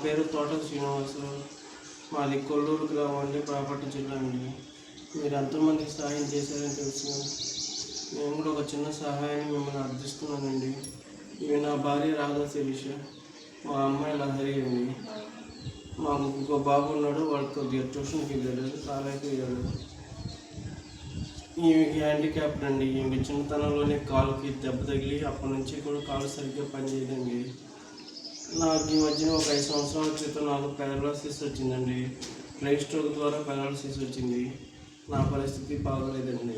పేరు తోట శ్రీనివాసరావు. మాది కొల్లూరు గ్రామం అండి, బాపట్ల జిల్లా అండి. మీరు ఎంతోమందికి సహాయం చేశారని తెలుసు. నేను కూడా ఒక చిన్న సహాయాన్ని మిమ్మల్ని అర్థిస్తున్నానండి. ఇవి నా భార్య రాధా శిరీష, మా అమ్మాయి లహరి అండి. మాకు ఇంకో బాబు ఉన్నాడు, వాడికి కొద్దిగా ట్యూషన్కి వెళ్ళాడు, కాలేకపోయాడు. ఈమెకి హ్యాండిక్యాప్డ్ అండి. ఈమె చిన్నతనంలోనే కాలుకి దెబ్బ తగిలి అప్పటి నుంచి కూడా కాలు సరిగ్గా పనిచేయదండి. నాకు ఈ మధ్యన ఒక 5 సంవత్సరాల క్రితం నాకు పారాలసిస్ వచ్చిందండి. బ్రెయిన్ స్ట్రోక్ ద్వారా పారాలసిస్ వచ్చింది. నా పరిస్థితి బాగలేదండి.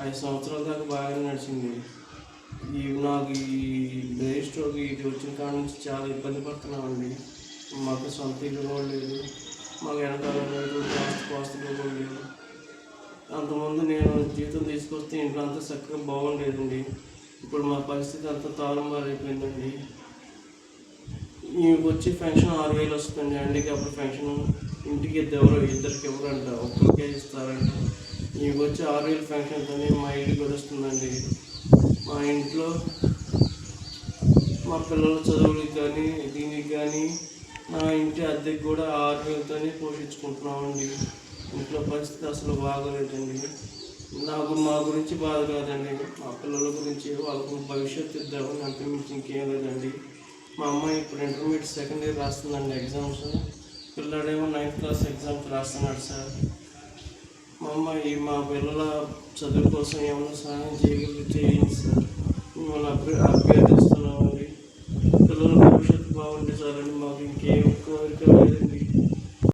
5 సంవత్సరాల దాకా బాగానే నడిచింది. నాకు ఈ బ్రెయిన్ స్ట్రోక్ ఇది వచ్చిన కాడ నుంచి చాలా ఇబ్బంది పడుతున్నామండి. మాకు సొంత ఇల్లు కూడా లేదు, మాకు వెనకాల ఆస్తులు కూడా లేదు. అంతకుముందు నేను జీతం తీసుకొస్తే ఇంట్లో అంతా చక్కగా బాగుండేదండి. ఇప్పుడు మా పరిస్థితి అంతా తారుమారైపోయిందండి. ఈమెకు వచ్చి పెన్షన్ 6,000 వస్తుందండి, హ్యాండిక్యాప్డ్ పెన్షన్. ఇంటికి ఇద్దరికి ఎవరంట, ఒక్కరికే ఇస్తారంట. ఈమెకు వచ్చి 6,000 పెన్షన్తోనే మా ఇల్లు గడుస్తుందండి. మా ఇంట్లో మా పిల్లల చదువులకు కానీ దీనికి కానీ నా ఇంటి అద్దెకి కూడా 6,000తోనే పోషించుకుంటున్నామండి. ఇంట్లో పరిస్థితి అసలు బాగోలేదండి. నాకు మా గురించి బాధ కాదండి, మా పిల్లల గురించి వాళ్ళకు భవిష్యత్తు ఇద్దామని అంతకుమించి ఇంకేం లేదండి. మా అమ్మాయి ఇప్పుడు ఇంటర్మీడియట్ సెకండ్ ఇయర్ రాస్తుందండి ఎగ్జామ్స్. పిల్లాడేమో 9th క్లాస్ ఎగ్జామ్స్ రాస్తున్నాడు సార్. మా అమ్మాయి మా పిల్లల చదువు కోసం ఏమైనా సహాయం చేయగలిగితే చేయండి సార్. మిమ్మల్ని అభ్యర్థిస్తున్నామండి. పిల్లల భవిష్యత్తు బాగుంటే చాలండి, మాకు ఇంకేం కోరిక లేదు.